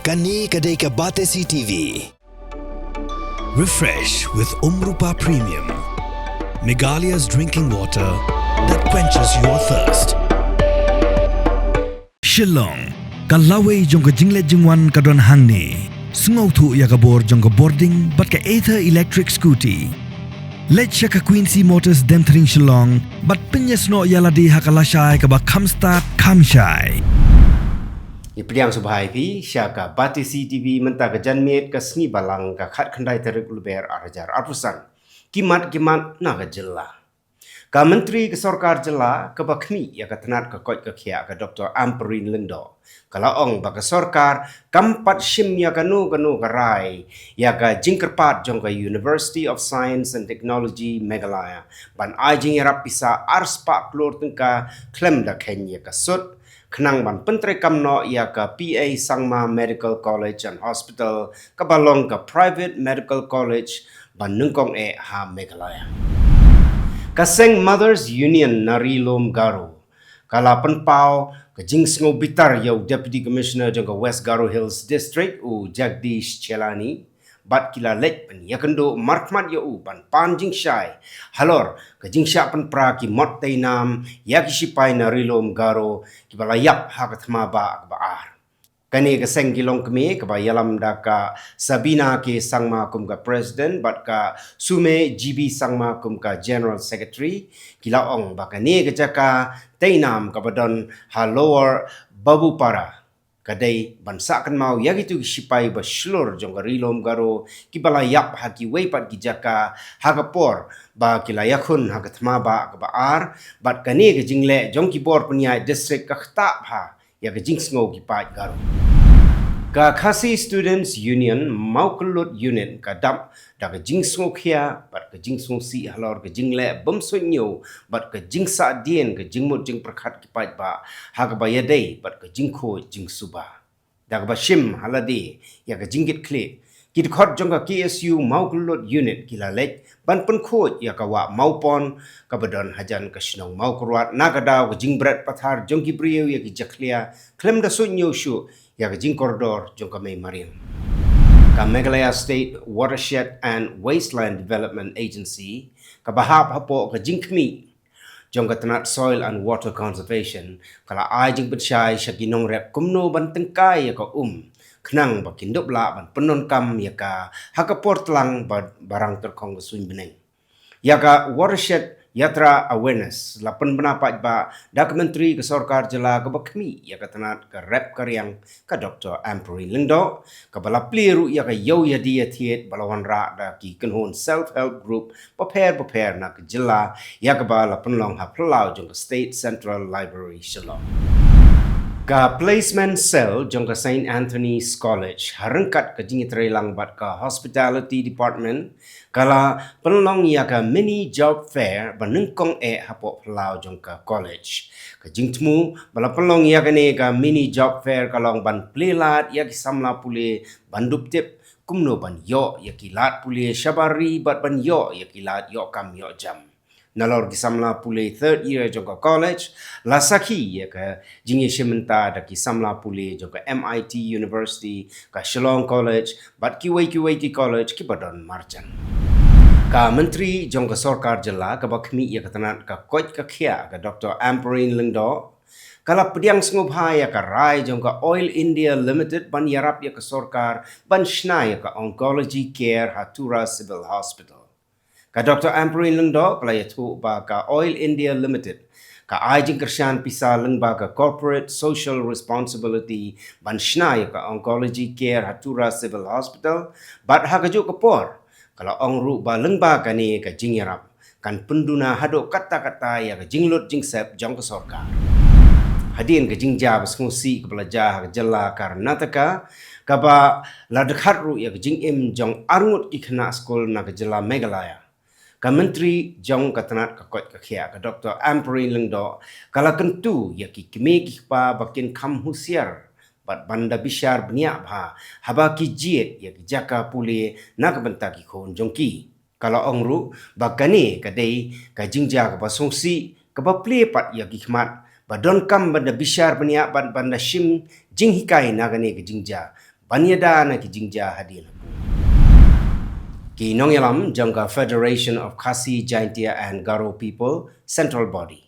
Kani kadai ke Batesi TV. Refresh with Rupa Premium. Meghalaya's drinking water that quenches your thirst. Kylleng, kalaway jong ka jinglet jingwan kadon hangni. Sungau tu ya kabor jong ka boarding but ka Pyrthei electric scooty. Let ka Quincy Motors demtering Kylleng but pinyas no yaladi hakalashai ka ba kamstart kamshai. Ipriang subhai pi syaka Batesi TV mentah ke janmet ke sengi balang ke khat khandai Tarik Lber arajar arpusan kimat na ke Jylla ka menteri ke sorkar Jylla ke bakhmi ya ke tenat ke koi ke khia ke Dr. Amperin Lendo kalau ong ba ke sorkar kampat shim ya ke nu ke rai ya ke jingkerpat jong ke University of Science and Technology Meghalaya ban ajing yarap pisa arspa klor tengka klem da kenya ke sut kenang ban penteri kamno ia ke PA Sangma Medical College and Hospital ke balong ke Private Medical College ban nungkong ha Meghalaya. Kaseng Mothers Union Narilom Garo kala penpau ke jing sengo bitar yau Deputy Commissioner jong ke West Garo Hills District u Jagdish Chelani bat kila lek pen ya kendo markmat ya u ban panjing syai halor ke jing sya pen pra ki mot tainam ya ki sipai na rilom garo ki balayap ha ka thma ba ar kani ke seng gilong kemi ke ba yalam daka Sabina ke sangma kum ka president bat ka Sume GB sangma kum ka general secretary kila ong ba kani ke jaka tainam ka badon ha lower babu para kadai bansa kan mau ya gitu sipai baslur jong rilom garo ki balayap ha ki weipat ki jaka ha kapor ba ki layakun ha kathma ba ka ba ar bat kani ke jingle jong ki bor punya district ka khta ha ya ke jing sngo ki pat garo ka Khasi Students Union Maukulut Unit ka dap da ka jing sngo khia bat ka jing sngo si halor ka jingle bum sunyo bat ka jing sa dien ka jing mot jing prakhat ki pat ba ha ka ba yadai bat ka jing kho jing suba da ka ba shim haladi ya ka jingit kle ki khot jong ka KSU Maukulut Unit ki la lek ban pen kho ya ka wa maupon ka badon hajan ka shnong mau kurwat na ka daw ka jing bret pathar jong ki priyo ya ki jaklia klem da sunyo shu ya ke jing koridor jong ka may marin ka Meghalaya State Watershed and Wasteland Development Agency ka bahap hapo ka jing kmi jong ka tanat soil and water conservation kala ai jing betsyai syakinong rep kumno ban tengkai ya ka kenang ba kindop la ban penon kam ya ka hakapor tlang barang terkong suin beneng ya ka watershed Yatra awareness lapan benapat ba dokumentari ke sorkar Jylla ke bakmi ya ka tanat ke rep karyang ka Dr. Amperin Lendo ke bala pliru ya ka yau ya dia thiet balawan ra da ki kenhon self help group prepare na ke Jylla ya ke bala penlong ha plau jong ke State Central Library Shillong ka placement cell jong ka St. Anthony's College harengkat ke jingi trelang bat ka hospitality department kala penlong ya ka mini job fair banengkong hapo plau jong ka college ka jingtmu bala penlong ya ka ne ka mini job fair kalong ban plelat ya ki samla pule bandup tip kumno ban yo ya ki lat pule syabari bat ban yo ya ki lat yo kam yo jam nalor kisamla pule third year jongka college la sakhi ya ka jingi shimenta da kisamla pule jongka MIT University ka Shillong College bat ki wei ki college ki badon marjan ka menteri jongka sorkar Jylla ka bakhmi ya ka tanat ka koi ka khia ka Dr. Amperin Lendo kala pediang sngubha ya ka rai jongka Oil India Limited ban yarap ya ka sorkar ban shna ya ka oncology care hatura civil hospital ka Dr. Amperin Lendo kala ya thu ba ka Oil India Limited ka ajing kersyan pisa leng ba ka corporate social responsibility ban shna ya ka oncology care hatura civil hospital bat ha ka ju kapor kala ong ru ba leng ba ka ni ka jing yarap kan penduna hado kata-kata ya ka jinglut jingsep jong ka sorkar hadin ke jingja basngusi ke belajar ke Jylla Karnataka ka ba la dekhat ru ya ke jingim jong arngut ki khana skol na ke Jylla Meghalaya ka menteri jong ka tanat ka kot ka khia ka Dr. Amperin Lendo kala kentu ya ki kemi ki pa bakin kham husiar bat banda bishar bnia bha haba ki jiet ya ki jaka pule na ka benta ki khon jong ki kala ongru bakani ka dei ka jingja ka basongsi ka ba ple pat ya ki khmat badon kam banda bishar bnia ban banda shim jing hikai na ka ne ka jingja banyada na ki jingja hadin ki nong yalam jangka Federation of Khasi, Jaintia and Garo People Central Body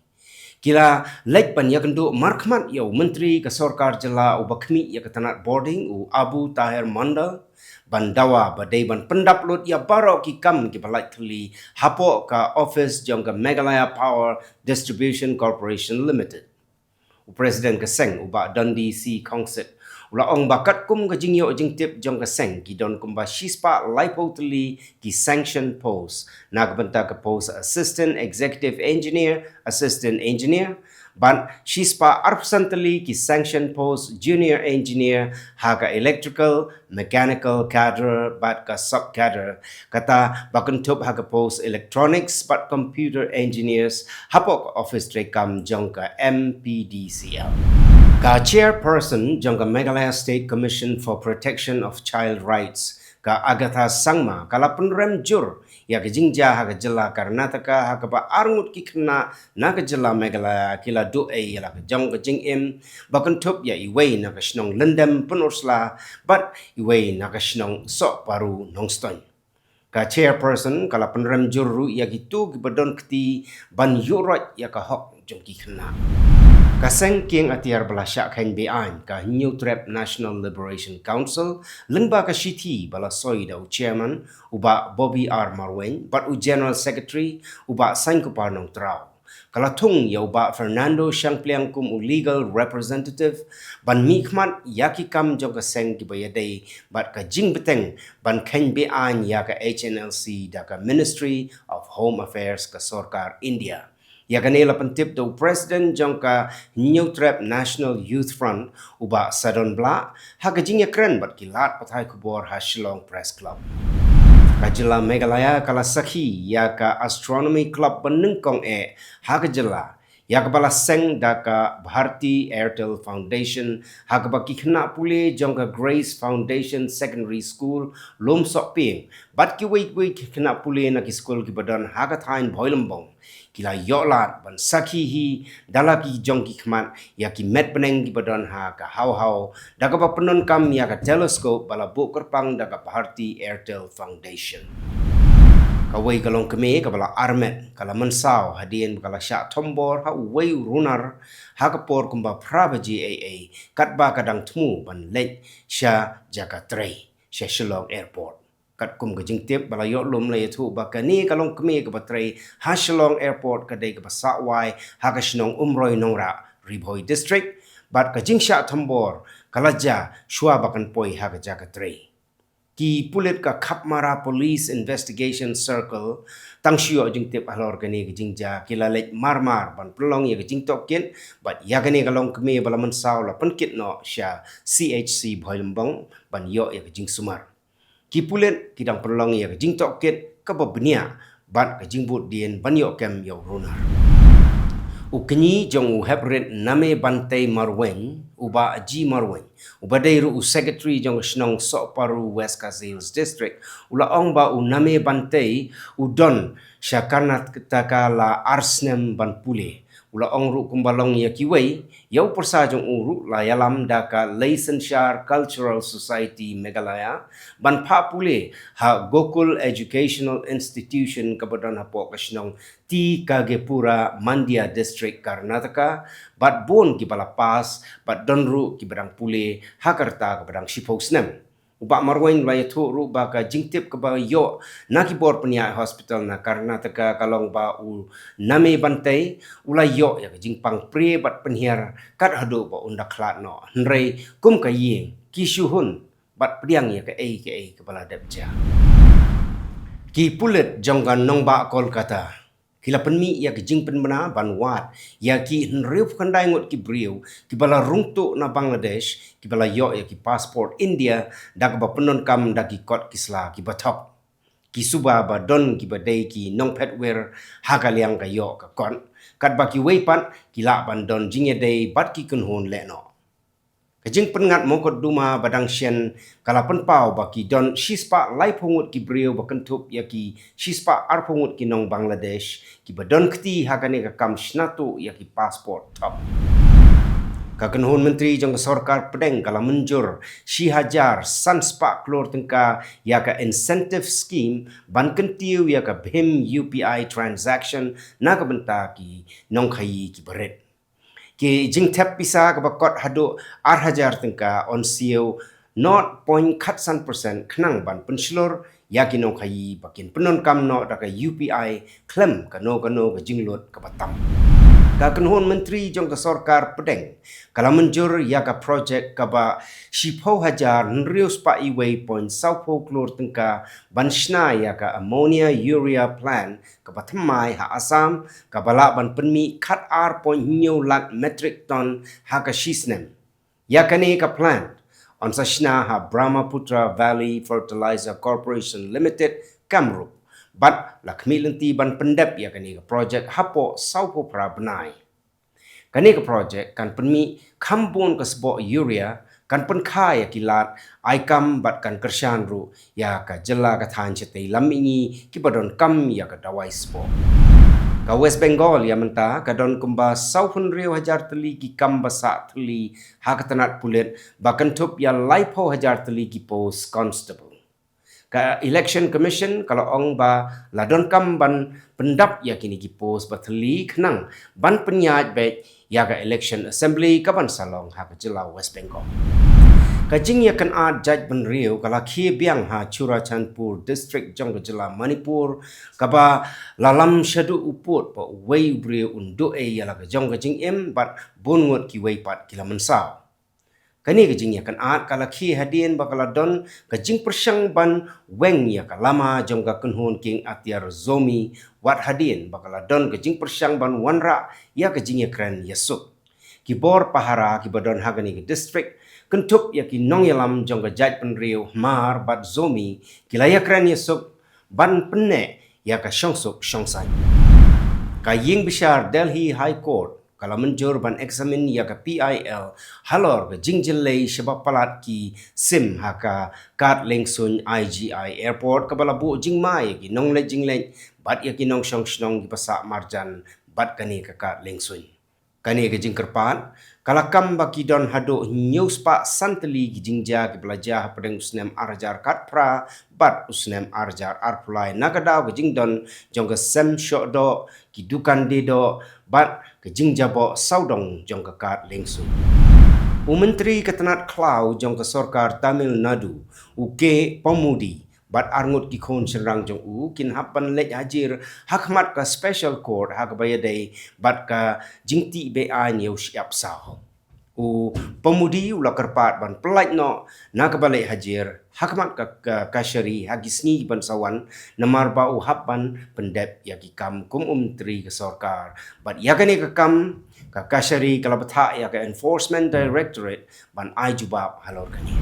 kila lek pan yakendu markhmat yo menteri ke sorkar Jylla u bakhmi ya ketanat boarding u Abu Tahir Mandal bandawa badai ban pendap lut ya baro ki kam ki balai thuli hapo ka office jangka Meghalaya Power Distribution Corporation Limited u president ke seng u ba Dundee Sea Concert ula ong bakat kum ke jingyo jingtip jong ke seng ki don kumba shispa laipo tuli ki sanction post nak benta ke post assistant executive engineer ban shispa arpsantali ki sanction post junior engineer haga electrical mechanical cadre bat ka sub cadre kata bakentup haga post electronics bat computer engineers hapok office trekam jong ka MPDCL ka chairperson jong ka Meghalaya State Commission for Protection of Child Rights ka Agatha Sangma kala penrem jur ya ke jingja ha ke Jylla Karnataka ha ke ba arngut ki kena na ke Jylla Meghalaya kila do ya la ke jong ke jing im bakan tup ya iwei na ke snong lendem penursla but iwei na ke snong sok paru nong stone ka chairperson kala penrem jur ru ya gitu ki badon kti ban yurat ya ka hok jong ki kena Kaseng king atiar belasyak kain bean ka New Trap National Liberation Council lengba ka shiti bala soi da chairman uba Bobby R. Marwen but u general secretary uba Sankupar nong trao kala tung ya uba Fernando Shangpliang kum u legal representative ban mikmat yaki kam jong kaseng ki bayadai bat ka jing beteng ban kain bean ya ka HNLC da ka Ministry of Home Affairs ka Sorkar India ya kanela pentip do president jangka New Trap National Youth Front uba Sadon Bla ha kajing ya keren bat kilat Pyrthei Khubor ha Shillong Press Club ka Jylla Meghalaya kala sakhi ya ka Astronomy Club benengkong ha ka Jylla ya ka bala seng da ka Bharti Airtel Foundation ha ka baki khna pule jangka Grace Foundation Secondary School lom sok ping bat ki wei khna pule na ki school ki badan ha ka thain bhoilambong kila yolat ban sakhi hi dalaki jongki khmat ya ki met peneng ki badan ha ka hau daga pa penon kam ya ka telescope bala bu kerpang daga Bharti Airtel Foundation kawai kalong keme ka bala armet kala mensau hadien kala syak tombor ha wei runar ha ka por kumba prabaji kat ba kadang tmu ban lek sha jaka trei sha Shillong Airport kat kum ke jingtip bala yok lum le thu ba ka ni kalong keme ke batrai ha Shillong Airport ka dei ke sa wai ha ka shnong umroi nongra Ribhoi district bat ka jingsha thambor kalaja shwa bakan poi ha ka ja ka trei ki pulit ka khapmara police investigation circle tangshio jingtip halor ka ni ke jingja kila lek marmar ban plong ye ke jingtok kin bat ya ka ni kalong keme bala man saw la pankit no sha CHC Bhoilambong ban yo ye ke jing sumar ki pulet kidang perlong ya ke jing tok ket ka babnia bat ka jing but dien banyo kem yo runar u kenyi jong u hebret name bantai marwen uba ji marwen uba deiru u secretary jong snong sok paru West Kazils district ula ong ba u name bantai u don syakarnat ketaka la arsnem ban pule ula ong ru kumbalong ya kiwei yau persa jong uru la yalam daka Licensure Cultural Society Meghalaya ban pa pule ha Gokul Educational Institution kabadan hapo kasnong ti Kagepura Mandya District Karnataka bat bon ki balapas bat donru ki badang pule hakarta kabadang Shiphousnem uba marwain la yathu ru ba ka jingtip ka ba yo nakibor penia hospital na Karnataka kalong ba u name bantai ula yo ya jingpang pre bat penhiar kat hadu ba undaklat no nrei kum ka ying kisuhun bat priang ya ka kepala depja ki pulet jonggan nong ba Kolkata kila penmi ya ke jing penmena banwat ya ki nriu kandai ngot ki briu ki bala rungtu na Bangladesh ki bala yo ya ki passport India dak ba penon kam dak ki kot kisla ki batok ki suba ba don ki badai ki nong petwer hakaliang ka yo ka kon kat ba ki weipat ki la ban don jingye dei bat ki kun hon le no kajing pengat mokot duma badang shen kala penpau baki don shispa lai pungut ki brio bakentup ya ki shispa ar pungut ki nong Bangladesh ki badon kti hakane ka kam shnatu ya ki passport top Kakenhun Menteri jong Sorkar Pedeng kala menjur Shihajar Sanspak Klor Tengka ya ka incentive scheme ban kentiu ya ka BHIM UPI transaction na ka benta ki nong khayi ki beret. Ki jing tap pisa ka bakot hadu Hajar Tengka on CEO 0.1% khnang ban penslor ya ki nong khayi bakin penon kam no da ka UPI claim ka no ka jinglot ka batam. Kakenhun Menteri jong ke Sorkar Pedeng kala menjur ya ka projek kaba Shipo Hajar nrius pa iway point saupo klor tengka banshna ya ka ammonia urea plant kaba thamai ha Assam kabala ban penmi kat ar point new lat metric ton ha ka shisnem ya kani ka plant on sashna ha Brahmaputra Valley Fertilizer Corporation Limited Kamrup bat lakmi lenti ban pendep ya kani ka projek hapo saupo pra benai. Kani ka projek kan penmi kambun ka sebo urea kan pen kha ya kilat aikam bat kan kershan ru ya ka Jylla ka than chete lamingi ki badon kam ya ka dawai sebo. Ka West Bengal ya menta ka don kumba sauhun riu hajar teli ki kam basa teli ha ka tanat pulet bakan tup ya laipo hajar teli ki post constable. Ka election commission kalau ong ba ladon kam ban pendap ya kini ki post bateli khnang ban penyaj baik ya ka election assembly ka ban salong ha ka Jylla West Bengal. Ka jing ya kan ad jaj ban riu kala khi biang ha Churachandpur district jong ka Jylla Manipur ka ba lalam shadu uput pa wei briu undu e ya la ka jong ka jing em bat bungut ki wei pat kila mensau. Kani ke jing ya kan at kala khi hadien bakala don ke jing persyang ban weng ya ka lama jong ka kenhun king atiar zomi wat hadien bakala don ke jing persyang ban wanra ya ke jing ya kran yasuk Khubor pahara ki badon hagani ke district kentup ya ki nong yalam jong ka jaj penriu mar bat zomi kilaya kran yasuk ban penne ya ka syongsuk syongsai ka ying bishar Delhi High Court kalau menjur ban eksamin ya ka PIL halor ke jingjilai sebab palat ki sim haka kat lengsun IGI airport kabala bu jingmai ki nong le jingleng bat ya ki nong syong syong ki pasak marjan bat kani ka kat lengsun kani ke jingkerpat kala kam baki don hado news pa santeli ki jingja ki belajar pedeng usnem arjar kat pra bat usnem arjar arpulai nakadaw ke jingdon jong ke sem syok do ki dukan de do bat ke jingjabo saudong jong ke kat lengsu. Menteri ketenat klau jong ke Sorkar Tamil Nadu uke pemudi bat arngut ki khon serang jong kin hapan lej hajir hakmat ka special court hak bayadai bat ka jingti be a nyeu siap sao. Pemudi ula kerpat ban pelaj no na ka balik hajir hakmat ka kasyari hagisni ban sawan namar ba hapan pendep ya ki kam kum menteri ke Sorkar bat ya kani ka kam ka kasyari kala betha ya ka enforcement directorate ban ai jubab halor kani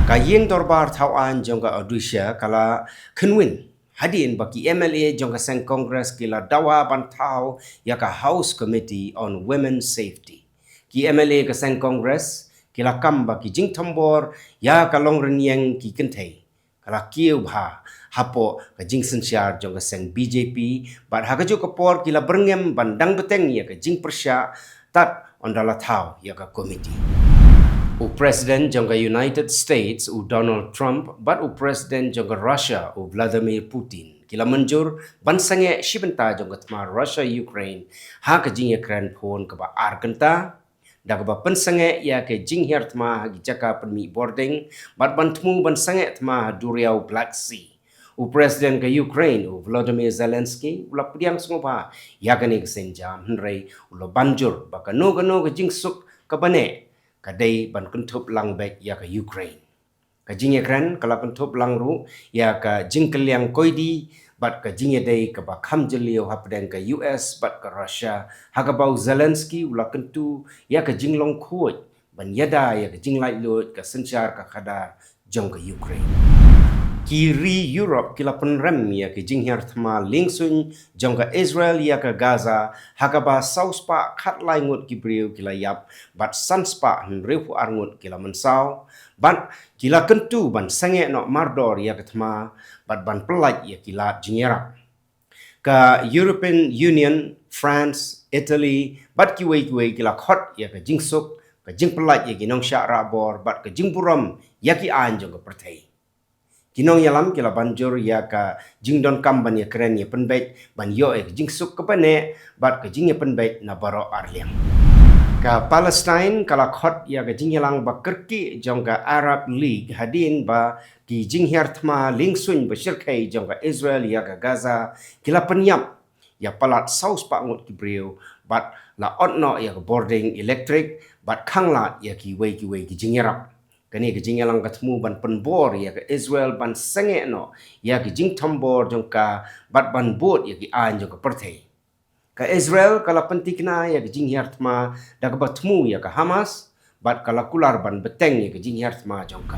ka yeng dorbar thawan jong ka Odisha kala khenwin hadin baki MLA jong ka seng congress kila dawa ban thau ya ka house committee on women's safety ki MLA ka seng congress kila kam baki jing thambor ya ka long renyeng ki kenthei kala kiu bha hapo ka jing sensiar jong ka seng BJP bat ha ka ju ka por kila berngem bandang beteng ya ka jing persya tat ondala thau ya ka committee President jong ka United States Donald Trump bat President jong ka Russia Vladimir Putin kila menjur ban sange shibenta jong ka tma Russia Ukraine ha ka jing ya kran phone ka ba arkenta da ka ba pensange ya ke jing her tma gi jaka permi boarding bat ban tmu ban sange tma duriau Black Sea President ka Ukraine Volodymyr Zelensky ula pdiang sungoba ya ka ni senjam hnrei ulo banjur ba ka no ka jing suk ka bane kadai ban kuntup lang bek ya ka Ukraine ka jing ya kran kala kuntup lang ru ya ka jing kelyang koidi bat ka jing ya dei ka ba kham jelio hapdeng ka US bat ka Russia ha ka bau Zelensky ula kentu ya ka jing long khoi ban yada ya ka jing lai lot ka senchar ka khadar jong ka Ukraine kiri Europe kila penrem ya ke jinghyar thma lingsun jong ka Israel ya ka Gaza hakaba sauspa khat lai ngut kibriu kila yap bat sanspa hnriu arngut kila mensau ban kila kentu ban sange no mardor ya ka thma bat ban pelaj ya kila jingyara ka European Union France Italy bat kiwei kila khot ya ka jingsuk ka jing pelat ya ginong syak rabor bat ka jing buram ya ki an jong ka Pyrthei. Kinong yalam kila banjur ya ka jing don kam ban ya keren ya penbait ban yo ka jing suk ka pane bat ka jing ya penbait na baro arliang. Ka Palestine kala khot ya ka jing yalang ba kerki jong ka Arab League hadin ba ki jing hiar thma lingsun ba shirkai jong ka Israel ya ka Gaza kila penyap ya palat saus pa ngut ki brio bat la otno ya ka boarding electric bat khanglat ya ki wei ki jing yarap. Kani ke jing yalang katmu ban penbor ya ke Israel ban senge no ya ke jing tambor jong ka bat ban bot ya ki an jong ka Pyrthei. Ka Israel kala pentikna ya ke jing yartma da ka batmu ya ka Hamas bat kala kular ban beteng ya ke jing yartma jong ka.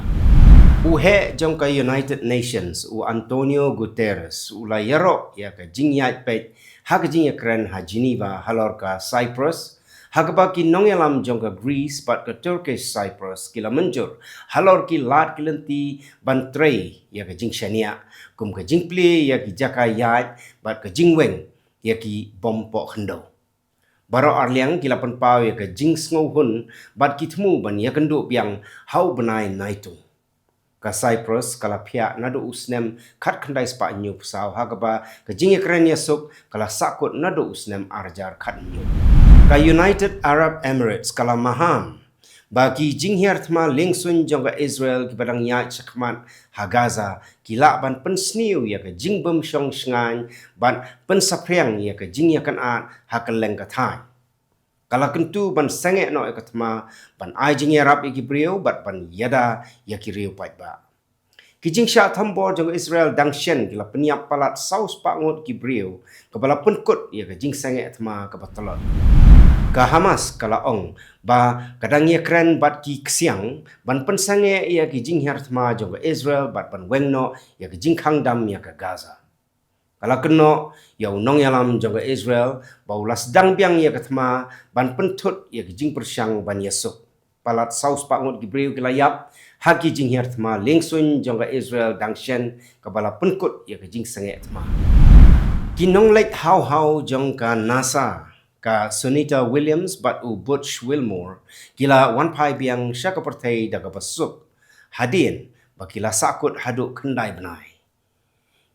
Uhe jong ka United Nations u Antonio Guterres u la yarok ya ka jing yat pet ha ka jing ya kren ha Geneva halor ka Cyprus. Hagaba ki nongyalam jong ka Greece bat ka Turkish Cyprus kila menjur halor ki lat kilenti ban trei ya ka jing shania kum ka jing pli ya ki jaka yat bat ka jing weng ya ki bom po khendo. Baro arliang kila penpau ya ka jing sngow hun bat ki temu ban ya kendo biang hau benai naitung. Ka Cyprus kala pihak nado usnem kat kandai spa nyu pusau hagaba ka jing ya keren ya suk kala sakut nado usnem arjar kat nyu. Ka United Arab Emirates kala maham bagi jinghiar thma lingsun jong ka Israel ki padang ya chakmat ha Gaza kila ban pensniu ya ka jingbem shong shngan ban pensapriang ya ka jing ya kan at ha Kylleng ka thai. Kala kentu ban senge no ka thma ban ai jing ya rap ki brio bat ban yada ya ki riu pai ba. Kijing sya thambor jong Israel dangshen kila penyap palat saus pa ngot ki brio kepala penkut ya ka jing senge thma ka batalot. Ka Hamas kala ong ba kadang ya keren bat ki ksiang ban pensange ya ki jing hiar thma jong Israel bat ban wengno ya ki jing khang dam ya ka Gaza. Kala keno ya unong yalam jong Israel ba ulas dang biang ya ka thma ban pentut ya ki jing persyang ban yesuk. Palat saus pa ngot ki breu kila yap ha ki jing hiar thma lingsun jong Israel dangshen kabala penkut ya ki jing sange thma. Kinong lek hau jong ka NASA ka Sunita Williams bat u Butch Wilmore kila wan pai biang syaka Pyrthei daga basuk hadin bakila sakut haduk kendai benai.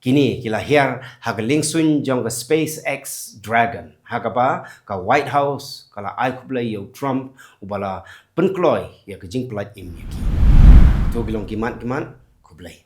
Kini kila hiar haga lingsun jong ka SpaceX Dragon haga ba ka White House kala ai kublai yo Trump ubala penkloi ya ke jing pelat im yaki. Tu bilong kimat kublai.